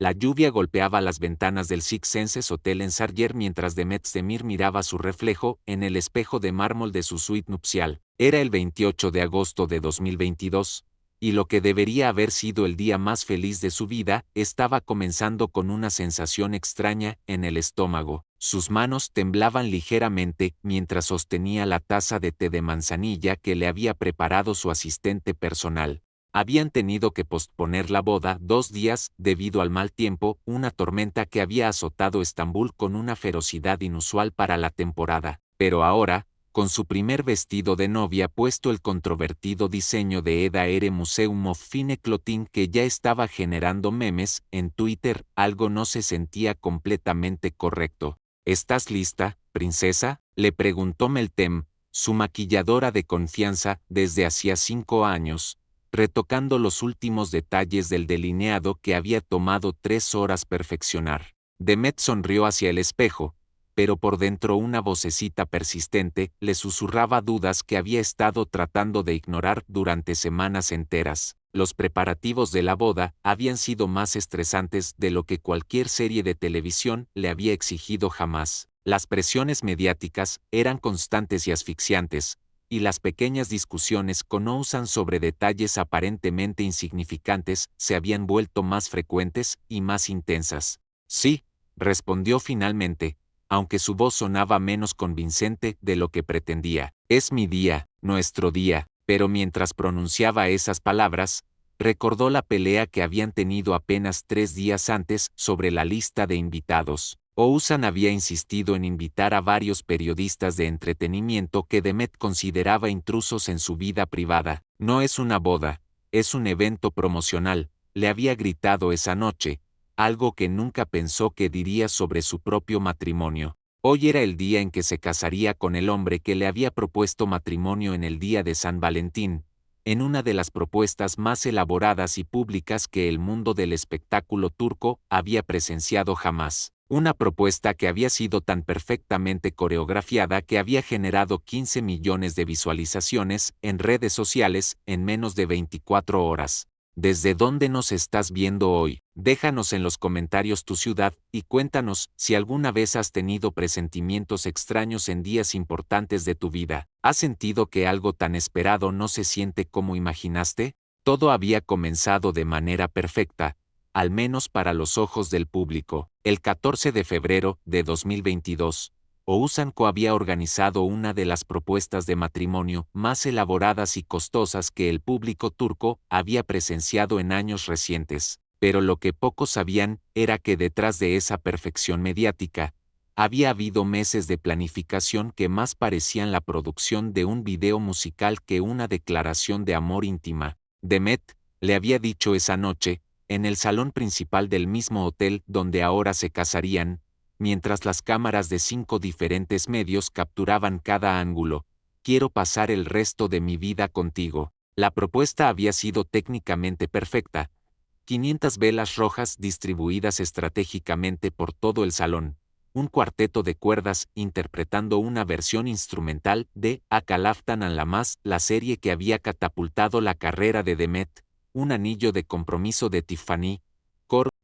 La lluvia golpeaba las ventanas del Six Senses Hotel en Sarrier mientras Demet Özdemir miraba su reflejo en el espejo de mármol de su suite nupcial. Era el 28 de agosto de 2022, y lo que debería haber sido el día más feliz de su vida estaba comenzando con una sensación extraña en el estómago. Sus manos temblaban ligeramente mientras sostenía la taza de té de manzanilla que le había preparado su asistente personal. Habían tenido que posponer la boda 2 días debido al mal tiempo, una tormenta que había azotado Estambul con una ferocidad inusual para la temporada. Pero ahora, con su primer vestido de novia puesto el controvertido diseño de Eda Ere Museum of Fine Clothing que ya estaba generando memes en Twitter, algo no se sentía completamente correcto. ¿Estás lista, princesa?, le preguntó Meltem, su maquilladora de confianza desde hacía 5 años, retocando los últimos detalles del delineado que había tomado 3 horas perfeccionar. Demet sonrió hacia el espejo, pero por dentro una vocecita persistente le susurraba dudas que había estado tratando de ignorar durante semanas enteras. Los preparativos de la boda habían sido más estresantes de lo que cualquier serie de televisión le había exigido jamás. Las presiones mediáticas eran constantes y asfixiantes, y las pequeñas discusiones con Oğuzhan sobre detalles aparentemente insignificantes se habían vuelto más frecuentes y más intensas. Sí, respondió finalmente, aunque su voz sonaba menos convincente de lo que pretendía. Es mi día, nuestro día, pero mientras pronunciaba esas palabras, recordó la pelea que habían tenido apenas 3 días antes sobre la lista de invitados. Oğuzhan había insistido en invitar a varios periodistas de entretenimiento que Demet consideraba intrusos en su vida privada. No es una boda, es un evento promocional, le había gritado esa noche, algo que nunca pensó que diría sobre su propio matrimonio. Hoy era el día en que se casaría con el hombre que le había propuesto matrimonio en el día de San Valentín, en una de las propuestas más elaboradas y públicas que el mundo del espectáculo turco había presenciado jamás. Una propuesta que había sido tan perfectamente coreografiada que había generado 15 millones de visualizaciones en redes sociales en menos de 24 horas. ¿Desde dónde nos estás viendo hoy? Déjanos en los comentarios tu ciudad y cuéntanos si alguna vez has tenido presentimientos extraños en días importantes de tu vida. ¿Has sentido que algo tan esperado no se siente como imaginaste? Todo había comenzado de manera perfecta, al menos para los ojos del público. El 14 de febrero de 2022, Oğuzhan había organizado una de las propuestas de matrimonio más elaboradas y costosas que el público turco había presenciado en años recientes. Pero lo que pocos sabían era que detrás de esa perfección mediática, había habido meses de planificación que más parecían la producción de un video musical que una declaración de amor íntima. Demet le había dicho esa noche, en el salón principal del mismo hotel donde ahora se casarían, mientras las cámaras de 5 diferentes medios capturaban cada ángulo: quiero pasar el resto de mi vida contigo. La propuesta había sido técnicamente perfecta. 500 velas rojas distribuidas estratégicamente por todo el salón, un cuarteto de cuerdas interpretando una versión instrumental de Akalaftan Anlamaz, la serie que había catapultado la carrera de Demet, un anillo de compromiso de Tiffany,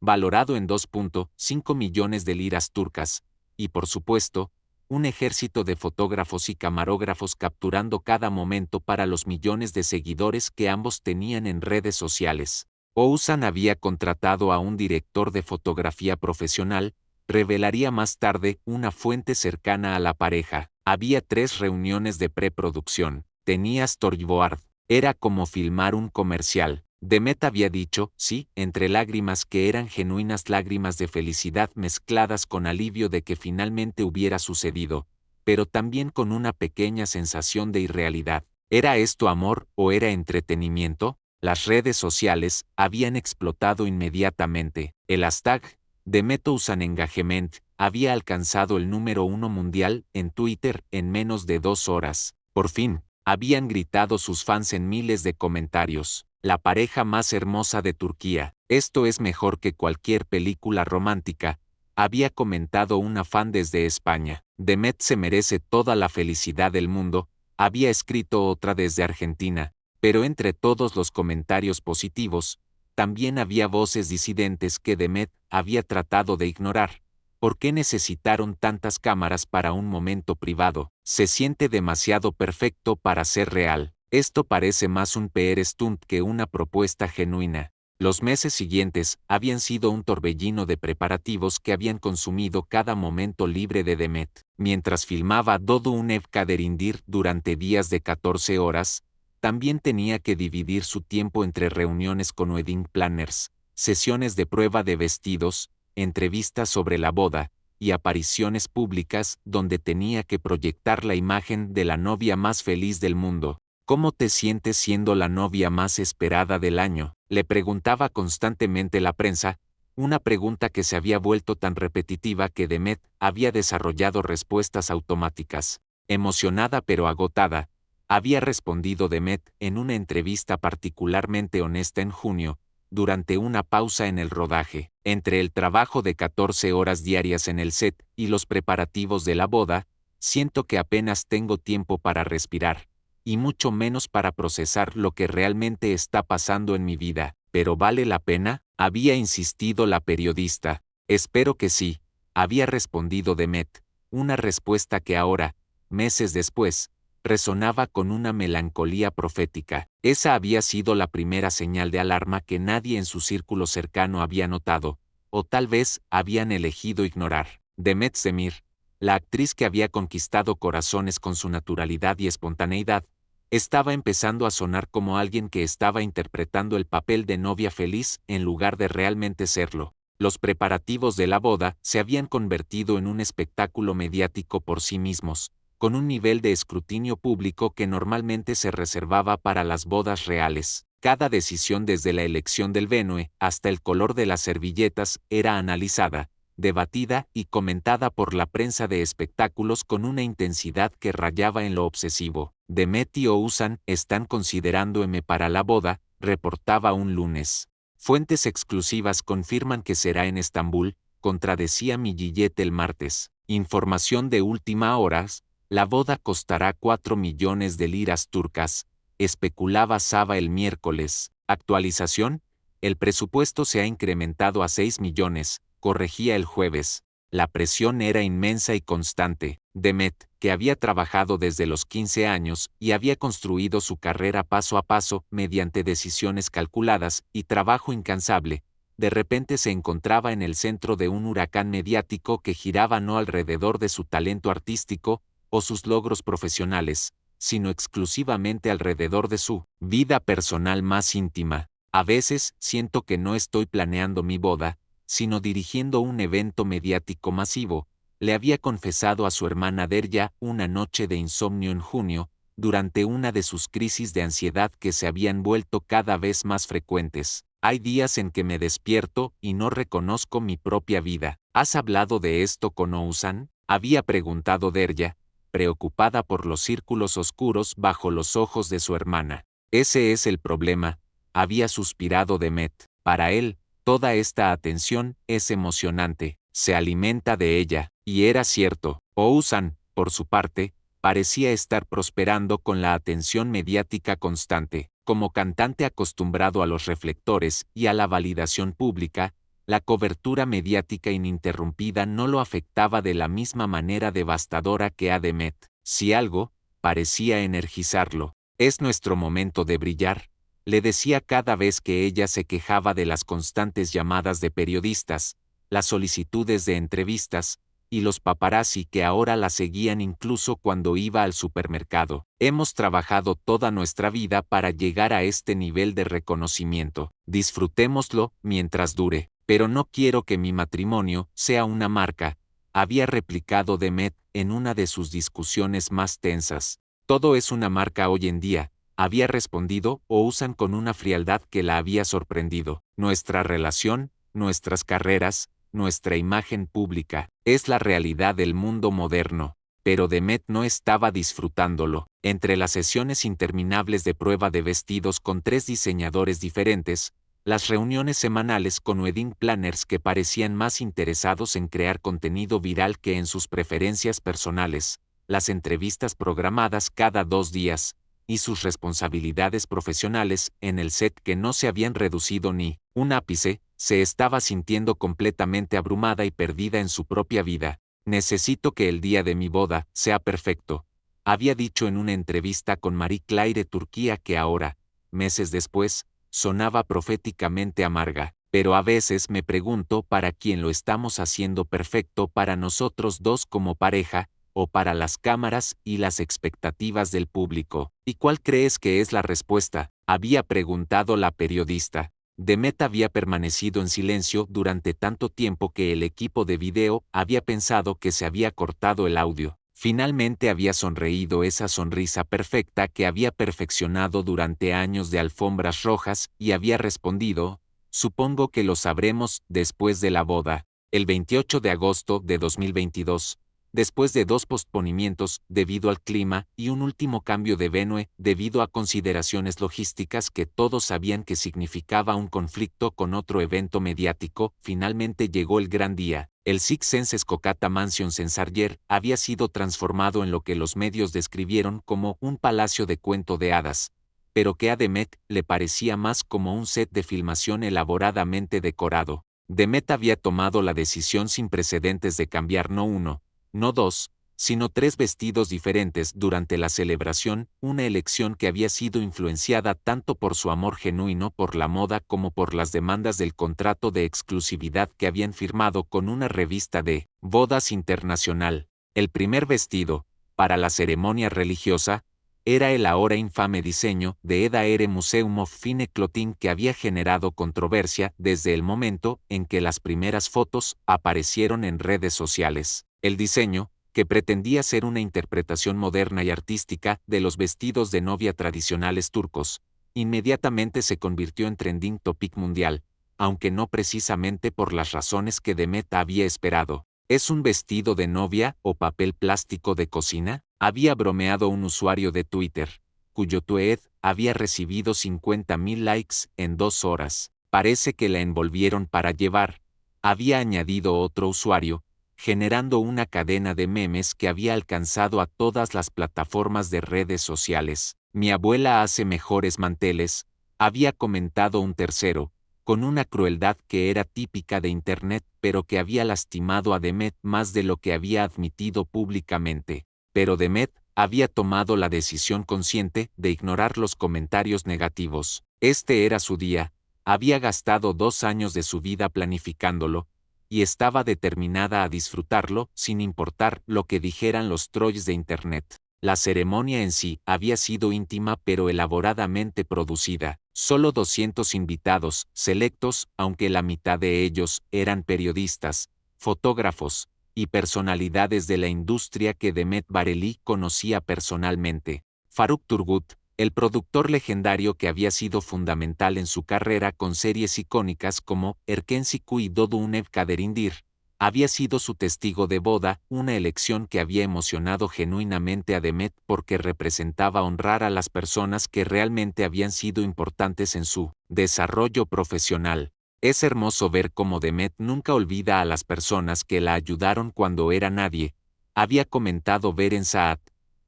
valorado en 2.5 millones de liras turcas, y por supuesto, un ejército de fotógrafos y camarógrafos capturando cada momento para los millones de seguidores que ambos tenían en redes sociales. Oğuzhan había contratado a un director de fotografía profesional, revelaría más tarde una fuente cercana a la pareja. Había 3 reuniones de preproducción. Tenía storyboard. Era como filmar un comercial. Demet había dicho, sí, entre lágrimas que eran genuinas lágrimas de felicidad mezcladas con alivio de que finalmente hubiera sucedido, pero también con una pequeña sensación de irrealidad. ¿Era esto amor o era entretenimiento? Las redes sociales habían explotado inmediatamente. El hashtag Demet Oğuzhan Engagement había alcanzado el número 1 mundial en Twitter en menos de 2 horas. Por fin, habían gritado sus fans en miles de comentarios. La pareja más hermosa de Turquía. Esto es mejor que cualquier película romántica, había comentado una fan desde España. Demet se merece toda la felicidad del mundo, había escrito otra desde Argentina, pero entre todos los comentarios positivos, también había voces disidentes que Demet había tratado de ignorar. ¿Por qué necesitaron tantas cámaras para un momento privado? Se siente demasiado perfecto para ser real. Esto parece más un PR stunt que una propuesta genuina. Los meses siguientes habían sido un torbellino de preparativos que habían consumido cada momento libre de Demet. Mientras filmaba todo un Evkaderindir durante días de 14 horas, también tenía que dividir su tiempo entre reuniones con wedding planners, sesiones de prueba de vestidos, entrevistas sobre la boda, y apariciones públicas donde tenía que proyectar la imagen de la novia más feliz del mundo. ¿Cómo te sientes siendo la novia más esperada del año?, le preguntaba constantemente la prensa, una pregunta que se había vuelto tan repetitiva que Demet había desarrollado respuestas automáticas. Emocionada pero agotada, había respondido Demet en una entrevista particularmente honesta en junio, durante una pausa en el rodaje. Entre el trabajo de 14 horas diarias en el set y los preparativos de la boda, siento que apenas tengo tiempo para respirar, y mucho menos para procesar lo que realmente está pasando en mi vida. ¿Pero vale la pena?, había insistido la periodista. Espero que sí, había respondido Demet, una respuesta que ahora, meses después, resonaba con una melancolía profética. Esa había sido la primera señal de alarma que nadie en su círculo cercano había notado, o tal vez habían elegido ignorar. Demet Özdemir, la actriz que había conquistado corazones con su naturalidad y espontaneidad, estaba empezando a sonar como alguien que estaba interpretando el papel de novia feliz en lugar de realmente serlo. Los preparativos de la boda se habían convertido en un espectáculo mediático por sí mismos, con un nivel de escrutinio público que normalmente se reservaba para las bodas reales. Cada decisión desde la elección del venue hasta el color de las servilletas era analizada, debatida y comentada por la prensa de espectáculos con una intensidad que rayaba en lo obsesivo. Demet y Oğuzhan están considerándome para la boda, reportaba un lunes. Fuentes exclusivas confirman que será en Estambul, contradecía Milliyet el martes. Información de última hora, la boda costará 4 millones de liras turcas, especulaba Saba el miércoles. Actualización, el presupuesto se ha incrementado a 6 millones, corregía el jueves. La presión era inmensa y constante. Demet, que había trabajado desde los 15 años y había construido su carrera paso a paso mediante decisiones calculadas y trabajo incansable, de repente se encontraba en el centro de un huracán mediático que giraba no alrededor de su talento artístico o sus logros profesionales, sino exclusivamente alrededor de su vida personal más íntima. A veces siento que no estoy planeando mi boda, sino dirigiendo un evento mediático masivo, le había confesado a su hermana Derya una noche de insomnio en junio, durante una de sus crisis de ansiedad que se habían vuelto cada vez más frecuentes. Hay días en que me despierto y no reconozco mi propia vida. ¿Has hablado de esto con Oğuzhan?, había preguntado Derya, preocupada por los círculos oscuros bajo los ojos de su hermana. Ese es el problema, había suspirado Demet. Para él, toda esta atención es emocionante, se alimenta de ella, y era cierto. Oğuzhan, por su parte, parecía estar prosperando con la atención mediática constante. Como cantante acostumbrado a los reflectores y a la validación pública, la cobertura mediática ininterrumpida no lo afectaba de la misma manera devastadora que a Demet. Si algo, parecía energizarlo. Es nuestro momento de brillar, le decía cada vez que ella se quejaba de las constantes llamadas de periodistas, las solicitudes de entrevistas, y los paparazzi que ahora la seguían incluso cuando iba al supermercado. Hemos trabajado toda nuestra vida para llegar a este nivel de reconocimiento. Disfrutémoslo mientras dure. Pero no quiero que mi matrimonio sea una marca, había replicado Demet en una de sus discusiones más tensas. Todo es una marca hoy en día, había respondido Oğuzhan con una frialdad que la había sorprendido. Nuestra relación, nuestras carreras, nuestra imagen pública, es la realidad del mundo moderno. Pero Demet no estaba disfrutándolo. Entre las sesiones interminables de prueba de vestidos con 3 diseñadores diferentes, las reuniones semanales con wedding planners que parecían más interesados en crear contenido viral que en sus preferencias personales, las entrevistas programadas cada 2 días, y sus responsabilidades profesionales en el set que no se habían reducido ni un ápice, se estaba sintiendo completamente abrumada y perdida en su propia vida. Necesito que el día de mi boda sea perfecto, había dicho en una entrevista con Marie Claire Turquía, que ahora, meses después, sonaba proféticamente amarga. Pero a veces me pregunto para quién lo estamos haciendo perfecto, para nosotros dos como pareja, o para las cámaras y las expectativas del público. ¿Y cuál crees que es la respuesta?, había preguntado la periodista. Demet había permanecido en silencio durante tanto tiempo que el equipo de video había pensado que se había cortado el audio. Finalmente había sonreído esa sonrisa perfecta que había perfeccionado durante años de alfombras rojas y había respondido: supongo que lo sabremos después de la boda. El 28 de agosto de 2022, después de 2 posponimientos debido al clima y un último cambio de venue debido a consideraciones logísticas que todos sabían que significaba un conflicto con otro evento mediático, finalmente llegó el gran día. El Six Senses Kokata Mansions en Sarrier había sido transformado en lo que los medios describieron como un palacio de cuento de hadas, pero que a Demet le parecía más como un set de filmación elaboradamente decorado. Demet había tomado la decisión sin precedentes de cambiar no uno, no dos, sino 3 vestidos diferentes durante la celebración, una elección que había sido influenciada tanto por su amor genuino por la moda como por las demandas del contrato de exclusividad que habían firmado con una revista de bodas internacional. El primer vestido, para la ceremonia religiosa, era el ahora infame diseño de Eda Ere Museum of Fine Clothing, que había generado controversia desde el momento en que las primeras fotos aparecieron en redes sociales. El diseño, que pretendía ser una interpretación moderna y artística de los vestidos de novia tradicionales turcos, inmediatamente se convirtió en trending topic mundial, aunque no precisamente por las razones que Demet había esperado. ¿Es un vestido de novia o papel plástico de cocina?, había bromeado un usuario de Twitter, cuyo tweet había recibido 50.000 likes en 2 horas. Parece que la envolvieron para llevar, había añadido otro usuario, generando una cadena de memes que había alcanzado a todas las plataformas de redes sociales. Mi abuela hace mejores manteles, había comentado un tercero, con una crueldad que era típica de Internet, pero que había lastimado a Demet más de lo que había admitido públicamente. Pero Demet había tomado la decisión consciente de ignorar los comentarios negativos. Este era su día, había gastado 2 años de su vida planificándolo, y estaba determinada a disfrutarlo sin importar lo que dijeran los trolls de Internet. La ceremonia en sí había sido íntima pero elaboradamente producida. Solo 200 invitados, selectos, aunque la mitad de ellos eran periodistas, fotógrafos y personalidades de la industria que Demet Bareli conocía personalmente. Faruk Turgut, el productor legendario que había sido fundamental en su carrera con series icónicas como Erkensiku y Dodunev Kaderindir, había sido su testigo de boda, una elección que había emocionado genuinamente a Demet porque representaba honrar a las personas que realmente habían sido importantes en su desarrollo profesional. Es hermoso ver cómo Demet nunca olvida a las personas que la ayudaron cuando era nadie, había comentado Beren Saat,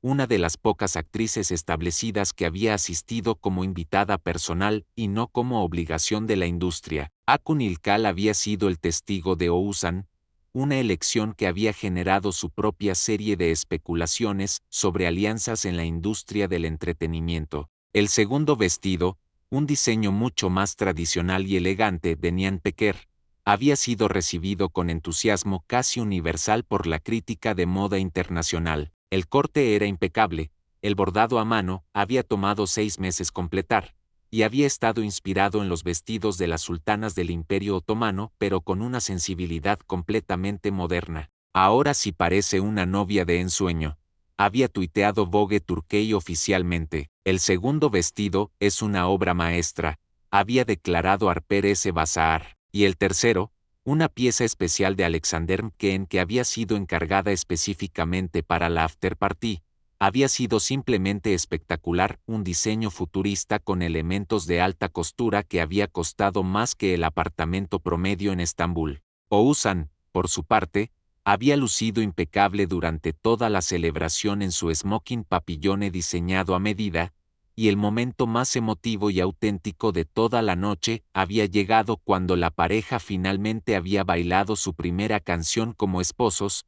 una de las pocas actrices establecidas que había asistido como invitada personal y no como obligación de la industria. Akun Ilkal había sido el testigo de Oğuzhan, una elección que había generado su propia serie de especulaciones sobre alianzas en la industria del entretenimiento. El segundo vestido, un diseño mucho más tradicional y elegante de Nihan Peker, había sido recibido con entusiasmo casi universal por la crítica de moda internacional. El corte era impecable, el bordado a mano había tomado 6 meses completar, y había estado inspirado en los vestidos de las sultanas del Imperio Otomano, pero con una sensibilidad completamente moderna. Ahora sí parece una novia de ensueño, había tuiteado Vogue Turkey oficialmente. El segundo vestido es una obra maestra, había declarado Harper S. Bazaar. Y el tercero, una pieza especial de Alexander McQueen que había sido encargada específicamente para la after party, había sido simplemente espectacular, un diseño futurista con elementos de alta costura que había costado más que el apartamento promedio en Estambul. Oğuzhan, por su parte, había lucido impecable durante toda la celebración en su smoking papillone diseñado a medida, y el momento más emotivo y auténtico de toda la noche había llegado cuando la pareja finalmente había bailado su primera canción como esposos,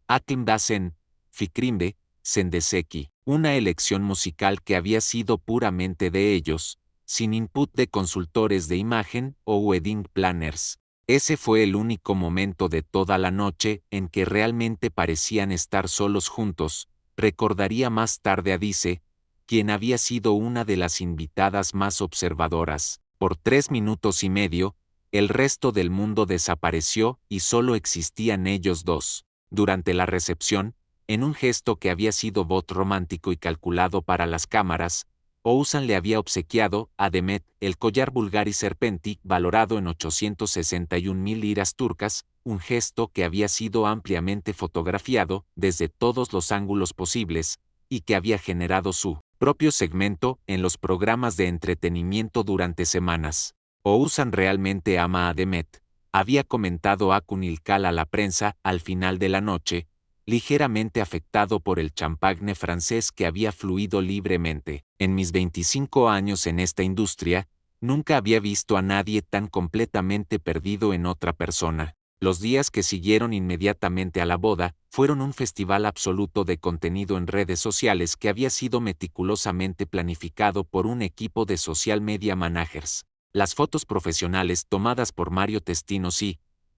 Aklmdasen, Fikrimde, Sendeseki, una elección musical que había sido puramente de ellos, sin input de consultores de imagen o wedding planners. Ese fue el único momento de toda la noche en que realmente parecían estar solos juntos, recordaría más tarde a Dice, quien había sido una de las invitadas más observadoras. Por 3 minutos y medio, el resto del mundo desapareció y solo existían ellos dos. Durante la recepción, en un gesto que había sido bot romántico y calculado para las cámaras, Oğuzhan le había obsequiado a Demet el collar Bulgari Serpenti valorado en 861.000 liras turcas, un gesto que había sido ampliamente fotografiado desde todos los ángulos posibles, y que había generado su propio segmento en los programas de entretenimiento durante semanas. Oğuzhan realmente ama a Demet, había comentado Akun İlkal a la prensa al final de la noche, ligeramente afectado por el champagne francés que había fluido libremente. En mis 25 años en esta industria, nunca había visto a nadie tan completamente perdido en otra persona. Los días que siguieron inmediatamente a la boda fueron un festival absoluto de contenido en redes sociales que había sido meticulosamente planificado por un equipo de social media managers. Las fotos profesionales tomadas por Mario Testino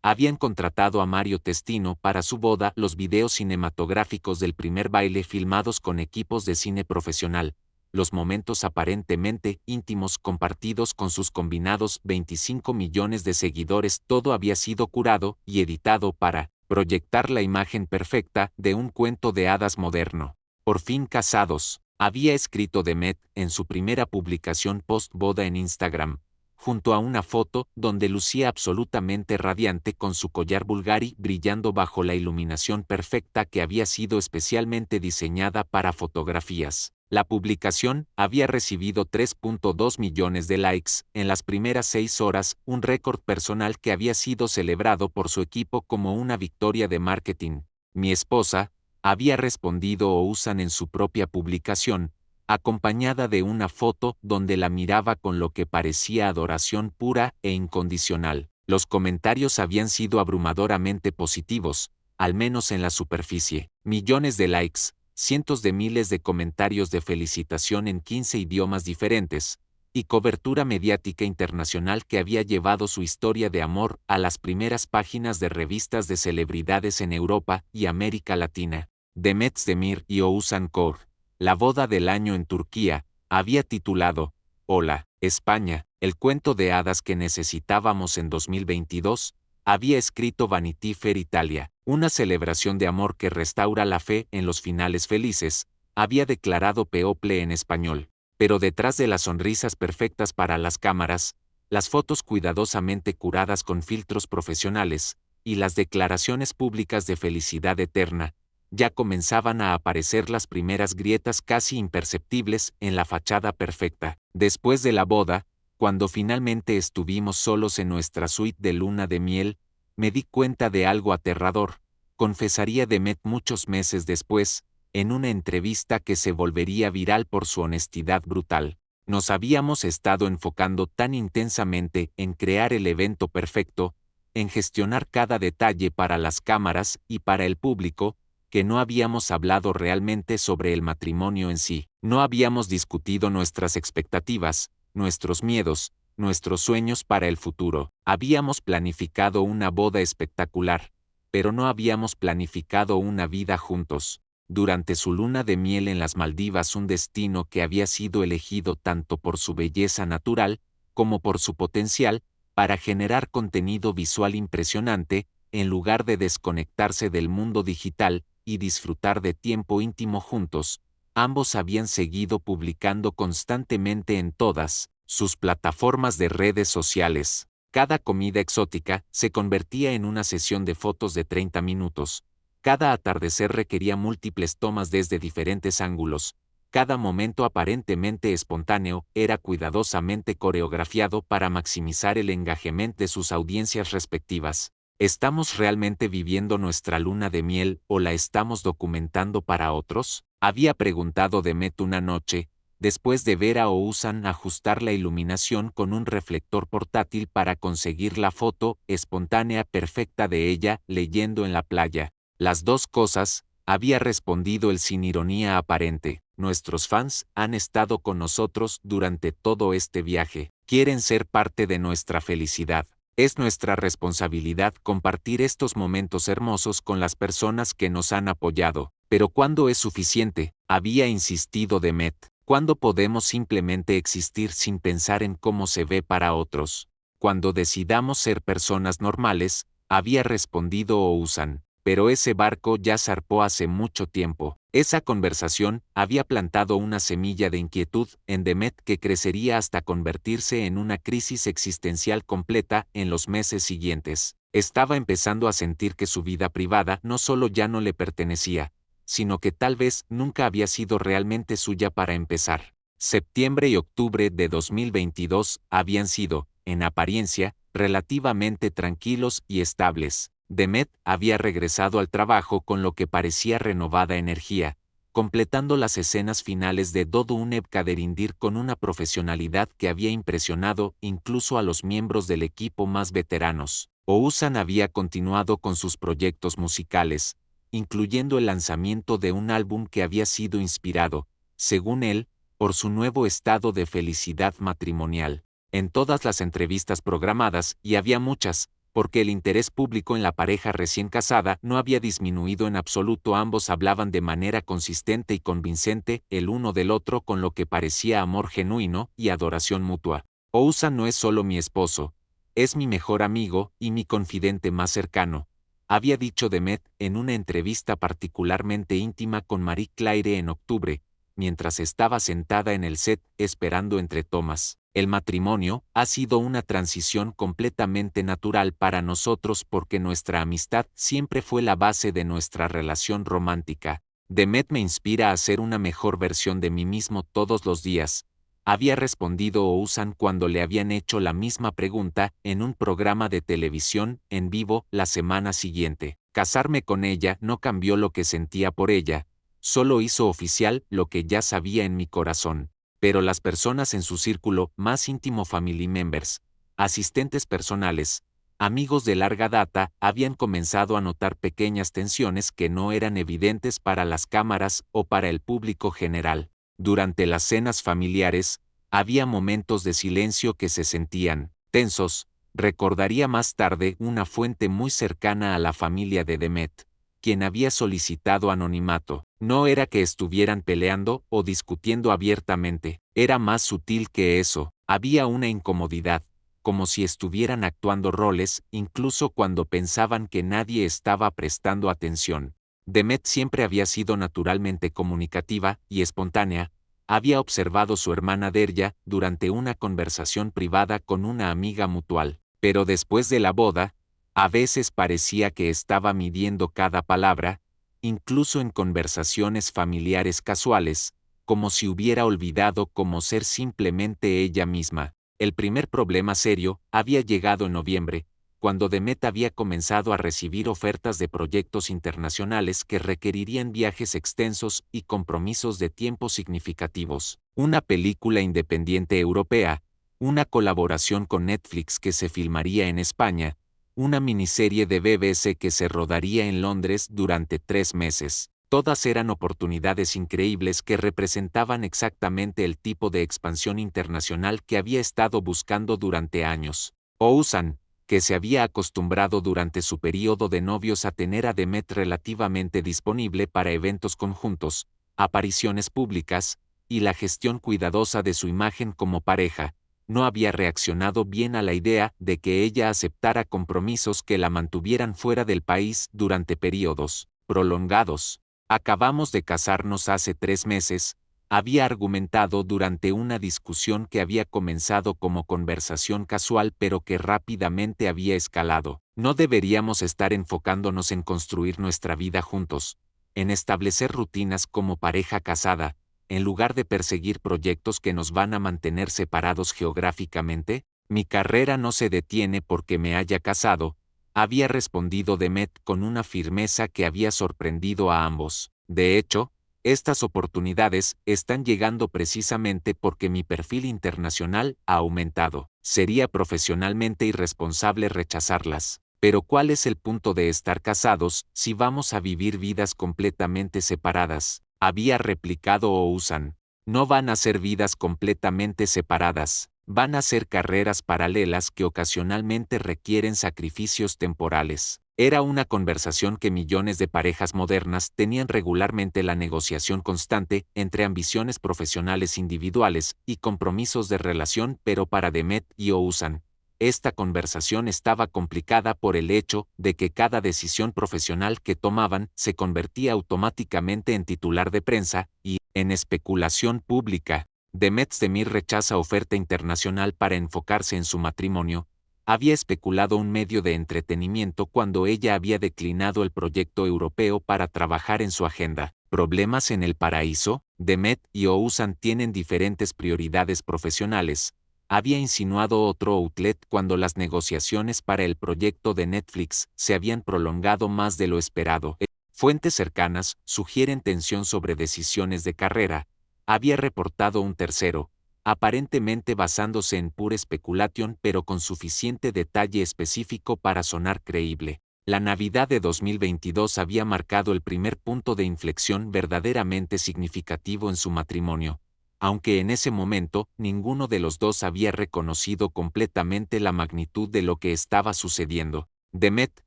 habían contratado a Mario Testino para su boda, los videos cinematográficos del primer baile filmados con equipos de cine profesional, los momentos aparentemente íntimos compartidos con sus combinados 25 millones de seguidores, todo había sido curado y editado para proyectar la imagen perfecta de un cuento de hadas moderno. Por fin casados, había escrito Demet en su primera publicación post-boda en Instagram, junto a una foto donde lucía absolutamente radiante con su collar Bulgari brillando bajo la iluminación perfecta que había sido especialmente diseñada para fotografías. La publicación había recibido 3.2 millones de likes en las primeras 6 horas, un récord personal que había sido celebrado por su equipo como una victoria de marketing. Mi esposa, había respondido Oğuzhan en su propia publicación, acompañada de una foto donde la miraba con lo que parecía adoración pura e incondicional. Los comentarios habían sido abrumadoramente positivos, al menos en la superficie. Millones de likes, cientos de miles de comentarios de felicitación en 15 idiomas diferentes, y cobertura mediática internacional que había llevado su historia de amor a las primeras páginas de revistas de celebridades en Europa y América Latina. Demet Özdemir y Oğuzhan Koç, la boda del año en Turquía, había titulado Hola, España, el cuento de hadas que necesitábamos en 2022, había escrito Vanity Fair Italia, una celebración de amor que restaura la fe en los finales felices, había declarado People en español. Pero detrás de las sonrisas perfectas para las cámaras, las fotos cuidadosamente curadas con filtros profesionales, y las declaraciones públicas de felicidad eterna, ya comenzaban a aparecer las primeras grietas casi imperceptibles en la fachada perfecta. Después de la boda, cuando finalmente estuvimos solos en nuestra suite de luna de miel, me di cuenta de algo aterrador, confesaría Demet muchos meses después, en una entrevista que se volvería viral por su honestidad brutal. Nos habíamos estado enfocando tan intensamente en crear el evento perfecto, en gestionar cada detalle para las cámaras y para el público, que no habíamos hablado realmente sobre el matrimonio en sí. No habíamos discutido nuestras expectativas, nuestros miedos, nuestros sueños para el futuro. Habíamos planificado una boda espectacular, pero no habíamos planificado una vida juntos. Durante su luna de miel en las Maldivas, un destino que había sido elegido tanto por su belleza natural, como por su potencial, para generar contenido visual impresionante, en lugar de desconectarse del mundo digital, y disfrutar de tiempo íntimo juntos, ambos habían seguido publicando constantemente en todas sus plataformas de redes sociales. Cada comida exótica se convertía en una sesión de fotos de 30 minutos. Cada atardecer requería múltiples tomas desde diferentes ángulos. Cada momento aparentemente espontáneo era cuidadosamente coreografiado para maximizar el engagement de sus audiencias respectivas. ¿Estamos realmente viviendo nuestra luna de miel o la estamos documentando para otros? Había preguntado Demet una noche, después de ver a Ouzhan ajustar la iluminación con un reflector portátil para conseguir la foto espontánea perfecta de ella leyendo en la playa. Las dos cosas, había respondido él sin ironía aparente. Nuestros fans han estado con nosotros durante todo este viaje. Quieren ser parte de nuestra felicidad. Es nuestra responsabilidad compartir estos momentos hermosos con las personas que nos han apoyado. Pero ¿cuándo es suficiente? Había insistido Demet. ¿Cuándo podemos simplemente existir sin pensar en cómo se ve para otros? Cuando decidamos ser personas normales, había respondido Ouzhan. Pero ese barco ya zarpó hace mucho tiempo. Esa conversación había plantado una semilla de inquietud en Demet que crecería hasta convertirse en una crisis existencial completa en los meses siguientes. Estaba empezando a sentir que su vida privada no solo ya no le pertenecía, sino que tal vez nunca había sido realmente suya para empezar. Septiembre y octubre de 2022 habían sido, en apariencia, relativamente tranquilos y estables. Demet había regresado al trabajo con lo que parecía renovada energía, completando las escenas finales de Dodo un Kaderindir con una profesionalidad que había impresionado incluso a los miembros del equipo más veteranos. Ouzhan había continuado con sus proyectos musicales, incluyendo el lanzamiento de un álbum que había sido inspirado, según él, por su nuevo estado de felicidad matrimonial. En todas las entrevistas programadas, y había muchas, porque el interés público en la pareja recién casada no había disminuido en absoluto. Ambos hablaban de manera consistente y convincente el uno del otro con lo que parecía amor genuino y adoración mutua. Ouzhan no es solo mi esposo, es mi mejor amigo y mi confidente más cercano, había dicho Demet en una entrevista particularmente íntima con Marie Claire en octubre, mientras estaba sentada en el set esperando entre tomas. El matrimonio ha sido una transición completamente natural para nosotros porque nuestra amistad siempre fue la base de nuestra relación romántica. Demet me inspira a ser una mejor versión de mí mismo todos los días, había respondido Ouzhan cuando le habían hecho la misma pregunta en un programa de televisión en vivo la semana siguiente. Casarme con ella no cambió lo que sentía por ella, solo hizo oficial lo que ya sabía en mi corazón. Pero las personas en su círculo más íntimo, family members, asistentes personales, amigos de larga data, habían comenzado a notar pequeñas tensiones que no eran evidentes para las cámaras o para el público general. Durante las cenas familiares, había momentos de silencio que se sentían tensos, recordaría más tarde una fuente muy cercana a la familia de Demet, quien había solicitado anonimato. No era que estuvieran peleando o discutiendo abiertamente, era más sutil que eso, había una incomodidad, como si estuvieran actuando roles, incluso cuando pensaban que nadie estaba prestando atención. Demet siempre había sido naturalmente comunicativa y espontánea, había observado su hermana Derya durante una conversación privada con una amiga mutual, pero después de la boda, a veces parecía que estaba midiendo cada palabra, incluso en conversaciones familiares casuales, como si hubiera olvidado cómo ser simplemente ella misma. El primer problema serio había llegado en noviembre, cuando Demet había comenzado a recibir ofertas de proyectos internacionales que requerirían viajes extensos y compromisos de tiempo significativos. Una película independiente europea, una colaboración con Netflix que se filmaría en España, una miniserie de BBC que se rodaría en Londres durante 3 meses. Todas eran oportunidades increíbles que representaban exactamente el tipo de expansión internacional que había estado buscando durante años. Ouzhan, que se había acostumbrado durante su período de novios a tener a Demet relativamente disponible para eventos conjuntos, apariciones públicas, y la gestión cuidadosa de su imagen como pareja, no había reaccionado bien a la idea de que ella aceptara compromisos que la mantuvieran fuera del país durante periodos prolongados. Acabamos de casarnos hace 3 meses, había argumentado durante una discusión que había comenzado como conversación casual pero que rápidamente había escalado. No deberíamos estar enfocándonos en construir nuestra vida juntos, en establecer rutinas como pareja casada, en lugar de perseguir proyectos que nos van a mantener separados geográficamente. Mi carrera no se detiene porque me haya casado, había respondido Demet con una firmeza que había sorprendido a ambos. De hecho, Estas oportunidades están llegando precisamente porque mi perfil internacional ha aumentado. Sería profesionalmente irresponsable rechazarlas. Pero ¿cuál es el punto de estar casados si vamos a vivir vidas completamente separadas? Había replicado Ouzhan. No van a ser vidas completamente separadas, van a ser carreras paralelas que ocasionalmente requieren sacrificios temporales. Era una conversación que millones de parejas modernas tenían regularmente, la negociación constante entre ambiciones profesionales individuales y compromisos de relación, pero para Demet y Ouzhan, esta conversación estaba complicada por el hecho de que cada decisión profesional que tomaban se convertía automáticamente en titular de prensa y en especulación pública. Demet Özdemir rechaza oferta internacional para enfocarse en su matrimonio. Había especulado un medio de entretenimiento cuando ella había declinado el proyecto europeo para trabajar en su agenda. ¿Problemas en el paraíso? Demet y Ouzhan tienen diferentes prioridades profesionales. Había insinuado otro outlet cuando las negociaciones para el proyecto de Netflix se habían prolongado más de lo esperado. Fuentes cercanas sugieren tensión sobre decisiones de carrera. Había reportado un tercero, aparentemente basándose en pura especulación pero con suficiente detalle específico para sonar creíble. La Navidad de 2022 había marcado el primer punto de inflexión verdaderamente significativo en su matrimonio, aunque en ese momento ninguno de los dos había reconocido completamente la magnitud de lo que estaba sucediendo. Demet,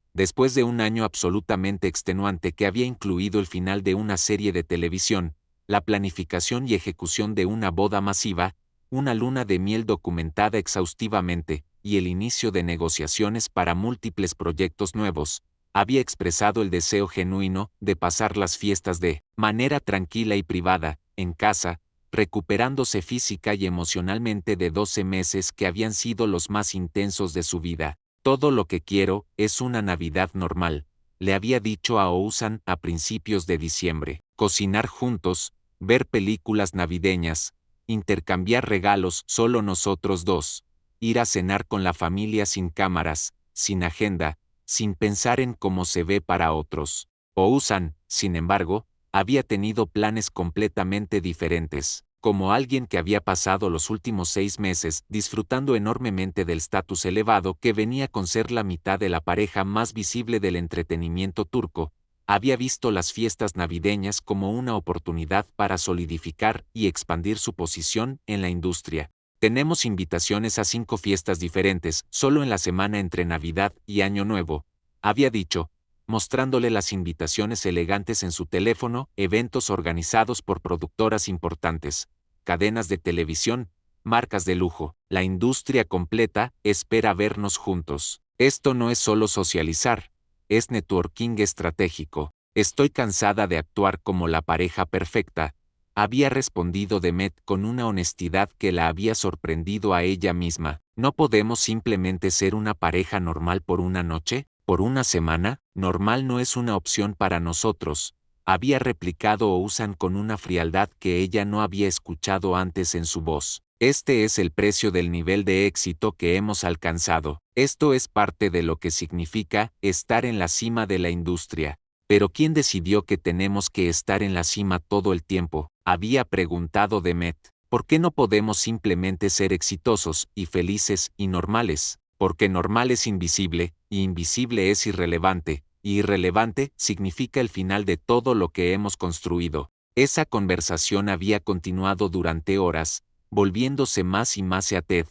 después de un año absolutamente extenuante que había incluido el final de una serie de televisión, la planificación y ejecución de una boda masiva, una luna de miel documentada exhaustivamente, y el inicio de negociaciones para múltiples proyectos nuevos, había expresado el deseo genuino de pasar las fiestas de manera tranquila y privada, en casa, recuperándose física y emocionalmente de 12 meses que habían sido los más intensos de su vida. Todo lo que quiero es una Navidad normal, le había dicho a Ouzhan a principios de diciembre. Cocinar juntos, ver películas navideñas, intercambiar regalos solo nosotros dos, ir a cenar con la familia sin cámaras, sin agenda, sin pensar en cómo se ve para otros. Ouzhan, sin embargo, había tenido planes completamente diferentes. Como alguien que había pasado los últimos 6 meses disfrutando enormemente del estatus elevado que venía con ser la mitad de la pareja más visible del entretenimiento turco, había visto las fiestas navideñas como una oportunidad para solidificar y expandir su posición en la industria. Tenemos invitaciones a 5 fiestas diferentes solo en la semana entre Navidad y Año Nuevo, había dicho, mostrándole las invitaciones elegantes en su teléfono, eventos organizados por productoras importantes, cadenas de televisión, marcas de lujo. La industria completa espera vernos juntos. Esto no es solo socializar, es networking estratégico. Estoy cansada de actuar como la pareja perfecta, había respondido Demet con una honestidad que la había sorprendido a ella misma. ¿No podemos simplemente ser una pareja normal por una noche? ¿Por una semana? Normal no es una opción para nosotros, había replicado Ouzhan con una frialdad que ella no había escuchado antes en su voz. Este es el precio del nivel de éxito que hemos alcanzado. Esto es parte de lo que significa estar en la cima de la industria. ¿Pero quién decidió que tenemos que estar en la cima todo el tiempo? Había preguntado Demet. ¿Por qué no podemos simplemente ser exitosos y felices y normales? Porque normal es invisible, y invisible es irrelevante, y irrelevante significa el final de todo lo que hemos construido. Esa conversación había continuado durante horas, volviéndose más y más seated,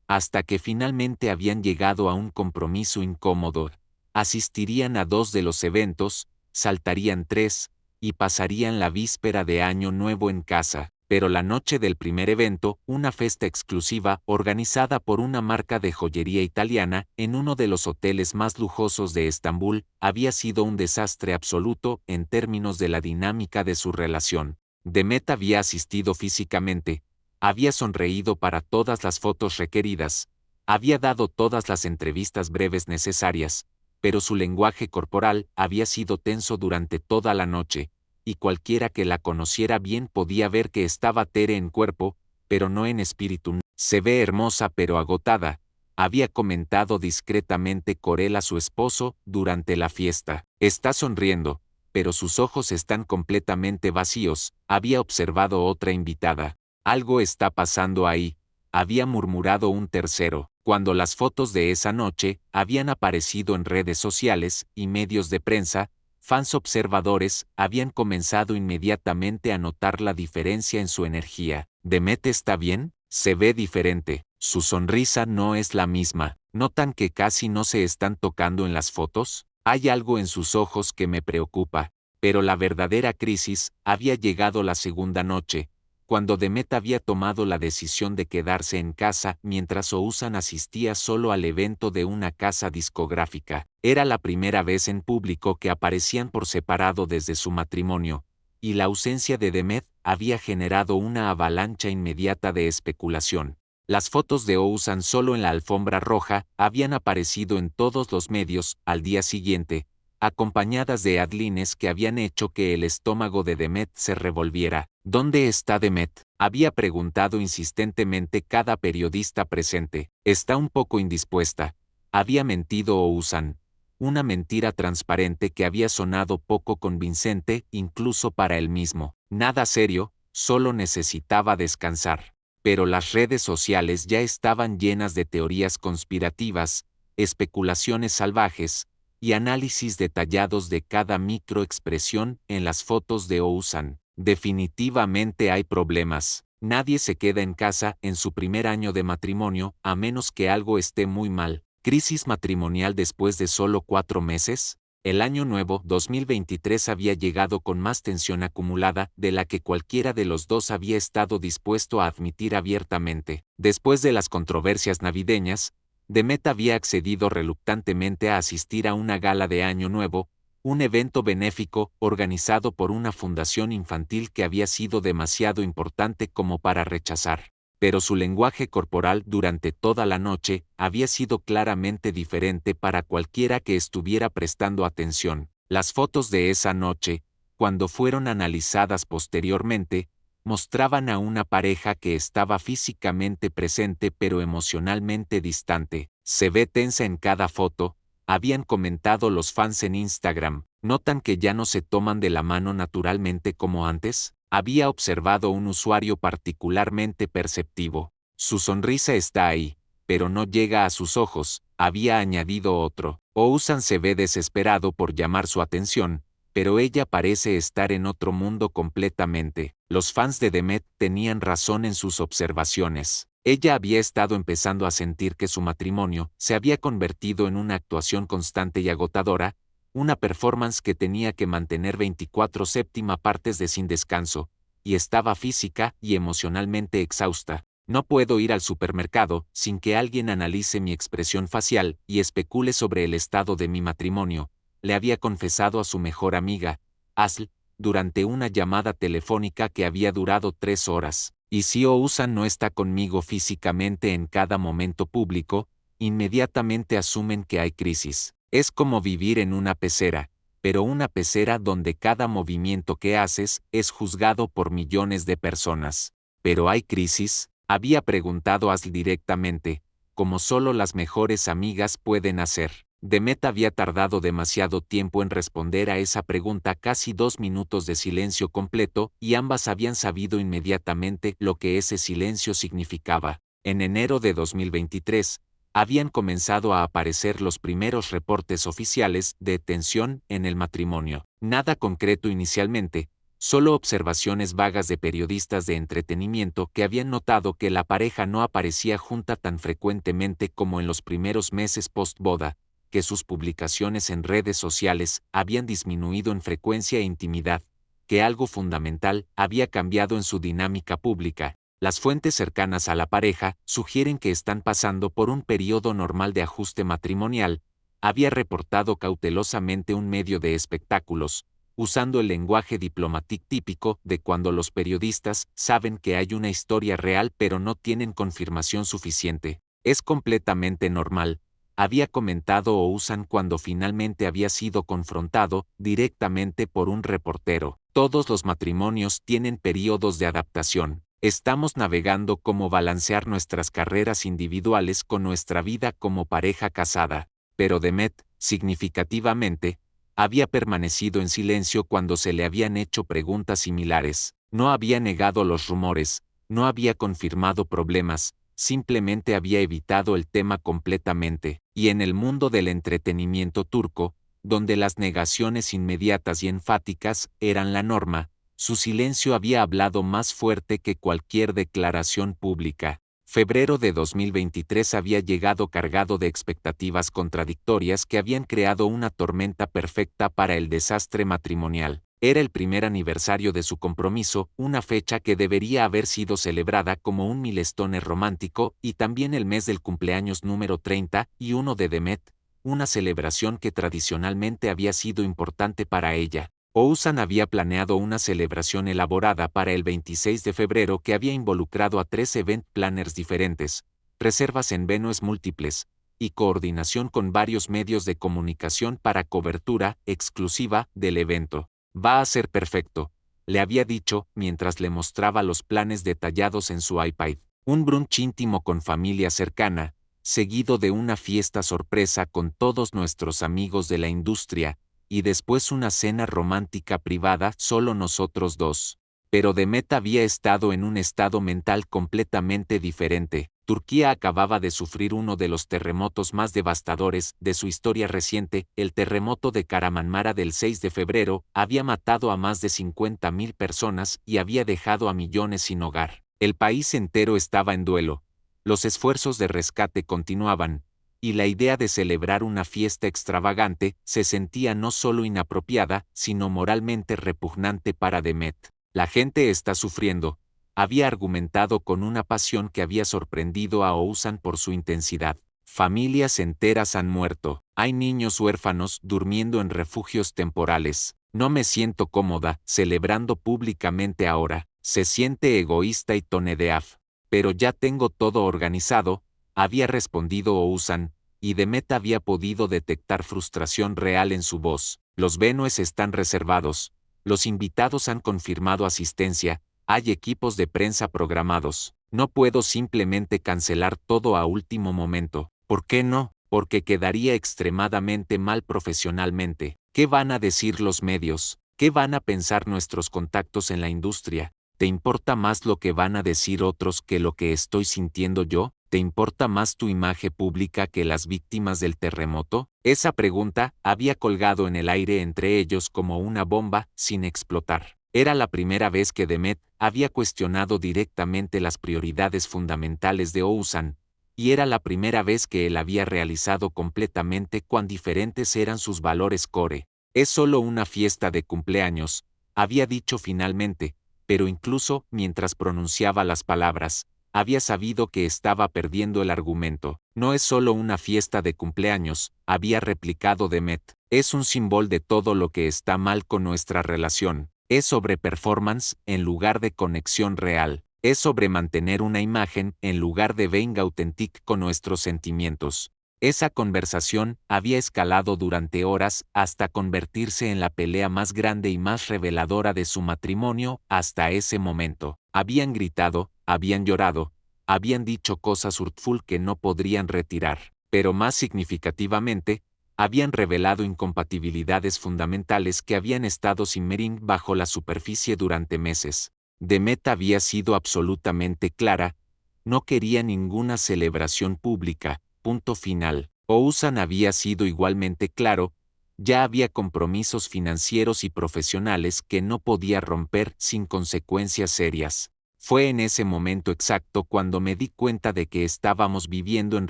hasta que finalmente habían llegado a un compromiso incómodo. Asistirían a 2 de los eventos, saltarían 3, y pasarían la víspera de Año Nuevo en casa. Pero la noche del primer evento, una fiesta exclusiva organizada por una marca de joyería italiana en uno de los hoteles más lujosos de Estambul, había sido un desastre absoluto en términos de la dinámica de su relación. Demet había asistido físicamente, había sonreído para todas las fotos requeridas, había dado todas las entrevistas breves necesarias, pero su lenguaje corporal había sido tenso durante toda la noche, y cualquiera que la conociera bien podía ver que estaba tere en cuerpo, pero no en espíritu. Se ve hermosa pero agotada, había comentado discretamente Corel a su esposo durante la fiesta. Está sonriendo, pero sus ojos están completamente vacíos, había observado otra invitada. Algo está pasando ahí, había murmurado un tercero, cuando las fotos de esa noche habían aparecido en redes sociales y medios de prensa. Fans observadores habían comenzado inmediatamente a notar la diferencia en su energía. ¿Demet está bien? Se ve diferente, su sonrisa no es la misma. ¿Notan que casi no se están tocando en las fotos? Hay algo en sus ojos que me preocupa. Pero la verdadera crisis había llegado la segunda noche, cuando Demet había tomado la decisión de quedarse en casa mientras Oğuzhan asistía solo al evento de una casa discográfica. Era la primera vez en público que aparecían por separado desde su matrimonio, y la ausencia de Demet había generado una avalancha inmediata de especulación. Las fotos de Oğuzhan solo en la alfombra roja habían aparecido en todos los medios al día siguiente, acompañadas de headlines que habían hecho que el estómago de Demet se revolviera. ¿Dónde está Demet?, había preguntado insistentemente cada periodista presente. Está un poco indispuesta. Había mentido Oğuzhan. Una mentira transparente que había sonado poco convincente incluso para él mismo. Nada serio, solo necesitaba descansar. Pero las redes sociales ya estaban llenas de teorías conspirativas, especulaciones salvajes, y análisis detallados de cada microexpresión en las fotos de Oğuzhan. Definitivamente hay problemas. Nadie se queda en casa en su primer año de matrimonio a menos que algo esté muy mal. ¿Crisis matrimonial después de solo 4 meses? El año nuevo 2023 había llegado con más tensión acumulada de la que cualquiera de los dos había estado dispuesto a admitir abiertamente. Después de las controversias navideñas, Demet había accedido reluctantemente a asistir a una gala de Año Nuevo, un evento benéfico organizado por una fundación infantil que había sido demasiado importante como para rechazar. Pero su lenguaje corporal durante toda la noche había sido claramente diferente para cualquiera que estuviera prestando atención. Las fotos de esa noche, cuando fueron analizadas posteriormente, mostraban a una pareja que estaba físicamente presente pero emocionalmente distante. Se ve tensa en cada foto, habían comentado los fans en Instagram. ¿Notan que ya no se toman de la mano naturalmente como antes? Había observado un usuario particularmente perceptivo. Su sonrisa está ahí, pero no llega a sus ojos, había añadido otro. Oğuzhan se ve desesperado por llamar su atención, pero ella parece estar en otro mundo completamente. Los fans de Demet tenían razón en sus observaciones. Ella había estado empezando a sentir que su matrimonio se había convertido en una actuación constante y agotadora, una performance que tenía que mantener 24/7 partes de sin descanso, y estaba física y emocionalmente exhausta. No puedo ir al supermercado sin que alguien analice mi expresión facial y especule sobre el estado de mi matrimonio, le había confesado a su mejor amiga, Asl, durante una llamada telefónica que había durado 3 horas. Y si Oğuzhan no está conmigo físicamente en cada momento público, inmediatamente asumen que hay crisis. Es como vivir en una pecera, pero una pecera donde cada movimiento que haces es juzgado por millones de personas. ¿Pero hay crisis?, había preguntado Asl directamente, como solo las mejores amigas pueden hacer. Demet había tardado demasiado tiempo en responder a esa pregunta, casi 2 minutos de silencio completo, y ambas habían sabido inmediatamente lo que ese silencio significaba. En enero de 2023, habían comenzado a aparecer los primeros reportes oficiales de tensión en el matrimonio. Nada concreto inicialmente, solo observaciones vagas de periodistas de entretenimiento que habían notado que la pareja no aparecía junta tan frecuentemente como en los primeros meses post-boda, que sus publicaciones en redes sociales habían disminuido en frecuencia e intimidad, que algo fundamental había cambiado en su dinámica pública. Las fuentes cercanas a la pareja sugieren que están pasando por un periodo normal de ajuste matrimonial, había reportado cautelosamente un medio de espectáculos, usando el lenguaje diplomático típico de cuando los periodistas saben que hay una historia real pero no tienen confirmación suficiente. Es completamente normal, había comentado Oğuzhan cuando finalmente había sido confrontado directamente por un reportero. Todos los matrimonios tienen periodos de adaptación. Estamos navegando cómo balancear nuestras carreras individuales con nuestra vida como pareja casada. Pero Demet, significativamente, Había permanecido en silencio cuando se le habían hecho preguntas similares. No había negado los rumores, no había confirmado problemas, simplemente había evitado el tema completamente. Y en el mundo del entretenimiento turco, donde las negaciones inmediatas y enfáticas eran la norma, su silencio había hablado más fuerte que cualquier declaración pública. Febrero de 2023 había llegado cargado de expectativas contradictorias que habían creado una tormenta perfecta para el desastre matrimonial. Era el primer aniversario de su compromiso, una fecha que debería haber sido celebrada como un milestone romántico, y también el mes del cumpleaños número 31 de Demet, una celebración que tradicionalmente había sido importante para ella. Oğuzhan había planeado una celebración elaborada para el 26 de febrero que había involucrado a 3 event planners diferentes, reservas en venues múltiples, y coordinación con varios medios de comunicación para cobertura exclusiva del evento. Va a ser perfecto, le había dicho mientras le mostraba los planes detallados en su iPad. Un brunch íntimo con familia cercana, seguido de una fiesta sorpresa con todos nuestros amigos de la industria, y después una cena romántica privada, solo nosotros dos. Pero Demet había estado en un estado mental completamente diferente. Turquía acababa de sufrir uno de los terremotos más devastadores de su historia reciente. El terremoto de Kahramanmara del 6 de febrero había matado a más de 50.000 personas y había dejado a millones sin hogar. El país entero estaba en duelo. Los esfuerzos de rescate continuaban, y la idea de celebrar una fiesta extravagante se sentía no solo inapropiada, sino moralmente repugnante para Demet. La gente está sufriendo, había argumentado con una pasión que había sorprendido a Oğuzhan por su intensidad. Familias enteras han muerto, hay niños huérfanos durmiendo en refugios temporales. No me siento cómoda celebrando públicamente ahora, se siente egoísta y tonedeaf. Pero ya tengo todo organizado, había respondido Oğuzhan, y Demet había podido detectar frustración real en su voz. Los venues están reservados, los invitados han confirmado asistencia, hay equipos de prensa programados. No puedo simplemente cancelar todo a último momento. ¿Por qué no? Porque quedaría extremadamente mal profesionalmente. ¿Qué van a decir los medios? ¿Qué van a pensar nuestros contactos en la industria? ¿Te importa más lo que van a decir otros que lo que estoy sintiendo yo? ¿Te importa más tu imagen pública que las víctimas del terremoto? Esa pregunta había colgado en el aire entre ellos como una bomba sin explotar. Era la primera vez que Demet había cuestionado directamente las prioridades fundamentales de Oğuzhan, y era la primera vez que él había realizado completamente cuán diferentes eran sus valores core. Es solo una fiesta de cumpleaños, había dicho finalmente, pero incluso mientras pronunciaba las palabras, había sabido que estaba perdiendo el argumento. No es solo una fiesta de cumpleaños, había replicado Demet, es un símbolo de todo lo que está mal con nuestra relación. Es sobre performance en lugar de conexión real. Es sobre mantener una imagen en lugar de being authentic con nuestros sentimientos. Esa conversación había escalado durante horas hasta convertirse en la pelea más grande y más reveladora de su matrimonio hasta ese momento. Habían gritado, habían llorado, habían dicho cosas hurtful que no podrían retirar, pero más significativamente, habían revelado incompatibilidades fundamentales que habían estado simmering bajo la superficie durante meses. Demet había sido absolutamente clara, no quería ninguna celebración pública, punto final. Oğuzhan había sido igualmente claro, ya había compromisos financieros y profesionales que no podía romper sin consecuencias serias. Fue en ese momento exacto cuando me di cuenta de que estábamos viviendo en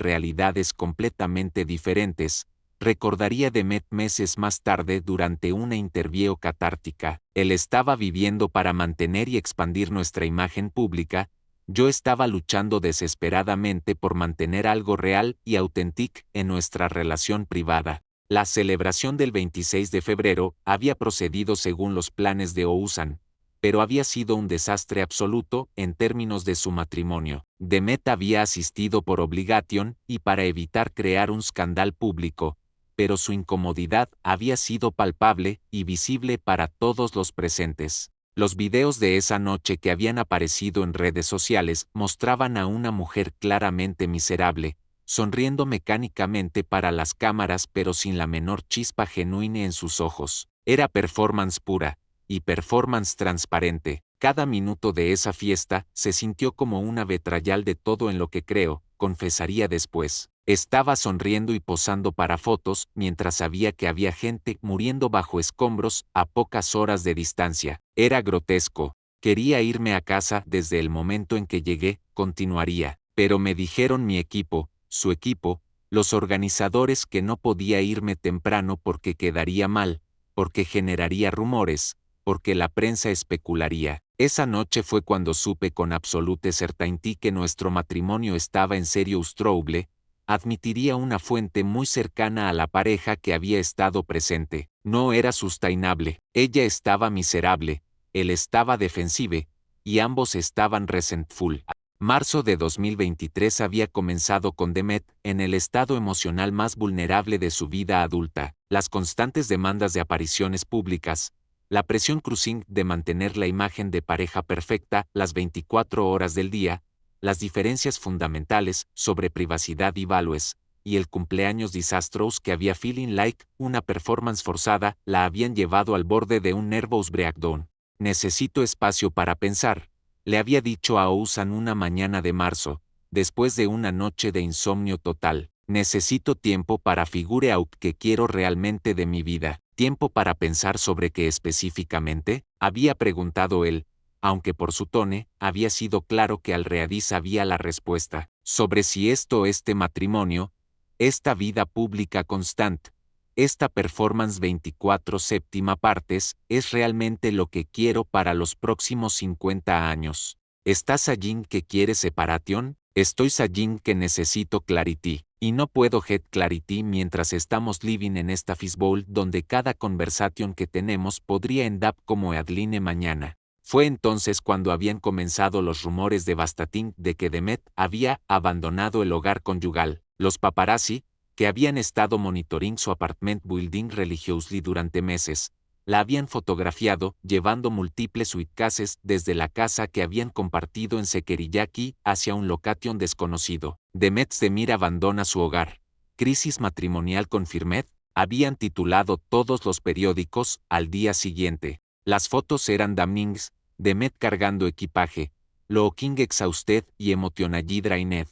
realidades completamente diferentes, recordaría Demet meses más tarde durante una interview catártica. Él estaba viviendo para mantener y expandir nuestra imagen pública, yo estaba luchando desesperadamente por mantener algo real y auténtico en nuestra relación privada. La celebración del 26 de febrero había procedido según los planes de Oğuzhan, pero había sido un desastre absoluto en términos de su matrimonio. Demet había asistido por obligación y para evitar crear un escándalo público, pero su incomodidad había sido palpable y visible para todos los presentes. Los videos de esa noche que habían aparecido en redes sociales mostraban a una mujer claramente miserable, sonriendo mecánicamente para las cámaras pero sin la menor chispa genuina en sus ojos. Era performance pura, y performance transparente. Cada minuto de esa fiesta se sintió como una betrayal de todo en lo que creo, confesaría después. Estaba sonriendo y posando para fotos mientras sabía que había gente muriendo bajo escombros a pocas horas de distancia. Era grotesco. Quería irme a casa desde el momento en que llegué, continuaría. Pero me dijeron mi equipo, su equipo, los organizadores que no podía irme temprano porque quedaría mal, porque generaría rumores, porque la prensa especularía. Esa noche fue cuando supe con absoluta certainty que nuestro matrimonio estaba en serio trouble, admitiría una fuente muy cercana a la pareja que había estado presente. No era sustainable. Ella estaba miserable, él estaba defensive, y ambos estaban resentful. Marzo de 2023 había comenzado con Demet en el estado emocional más vulnerable de su vida adulta. Las constantes demandas de apariciones públicas, la presión cruising de mantener la imagen de pareja perfecta las 24 horas del día, las diferencias fundamentales sobre privacidad y values, y el cumpleaños disastrous que había feeling like una performance forzada la habían llevado al borde de un nervous breakdown. Necesito espacio para pensar, le había dicho a Oussan una mañana de marzo, después de una noche de insomnio total. Necesito tiempo para figure out qué quiero realmente de mi vida. ¿Tiempo para pensar sobre qué específicamente? Había preguntado él, aunque por su tone, había sido claro que already sabía la respuesta. Sobre si este matrimonio, esta vida pública constante, esta performance 24 séptima partes, es realmente lo que quiero para los próximos 50 años. ¿Estás allí que quiere separation? Estoy allí que necesito clarity. Y no puedo get clarity mientras estamos living en esta fishbowl donde cada conversation que tenemos podría end up como Adeline mañana. Fue entonces cuando habían comenzado los rumores devastating de que Demet había abandonado el hogar conyugal. Los paparazzi, que habían estado monitoring su apartment building religiously durante meses, la habían fotografiado llevando múltiples suitcases desde la casa que habían compartido en Sekeriyaki hacia un location desconocido. Demet Demir abandona su hogar. Crisis matrimonial confirmed, habían titulado todos los periódicos al día siguiente. Las fotos eran damnings, Demet cargando equipaje, looking exhausted y emotionally drained,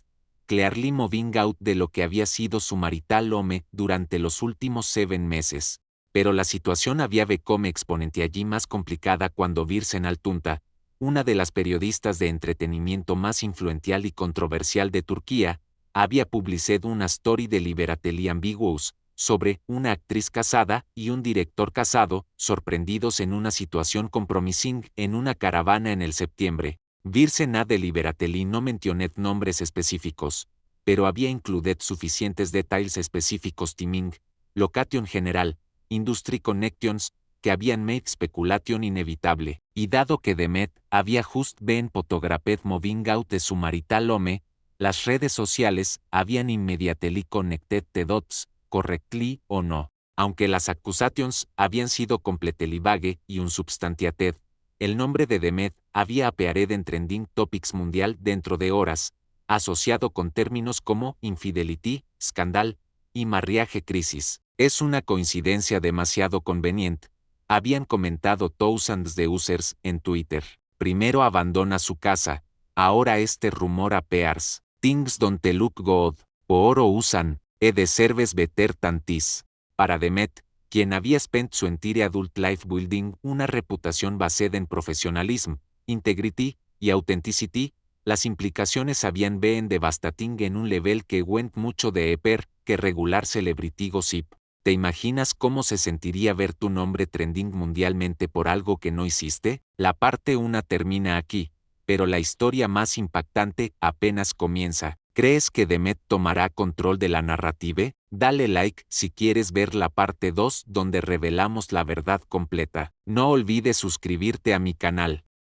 clearly moving out de lo que había sido su marital home durante los últimos 7 meses. Pero la situación había become exponentially más complicada cuando Birsen Altunta, una de las periodistas de entretenimiento más influential y controversial de Turquía, había publicado una story deliberately ambiguous sobre una actriz casada y un director casado, sorprendidos en una situación compromising en una caravana en el septiembre. Birsen a deliberately no mencioned nombres específicos, pero había included suficientes details específicos timing, location general, industry connections, que habían made speculation inevitable, y dado que Demet había just been photographed moving out de su marital home, las redes sociales habían immediately connected the dots, correctly o no. Aunque las accusations habían sido completely vague y unsubstantiated, el nombre de Demet había appeared en trending topics mundial dentro de horas, asociado con términos como infidelity, scandal y marriage crisis. Es una coincidencia demasiado conveniente, habían comentado thousands de users en Twitter. Primero abandona su casa, ahora este rumor appears. Things don't look good. Por usan, deserves better than this. Para Demet, quien había spent su entire adult life building una reputación basada en professionalism, integrity y authenticity, las implicaciones habían been devastating en un level que went mucho de deeper que regular celebrity gossip. ¿Te imaginas cómo se sentiría ver tu nombre trending mundialmente por algo que no hiciste? La parte 1 termina aquí, pero la historia más impactante apenas comienza. ¿Crees que Demet tomará control de la narrativa? Dale like si quieres ver la parte 2 donde revelamos la verdad completa. No olvides suscribirte a mi canal.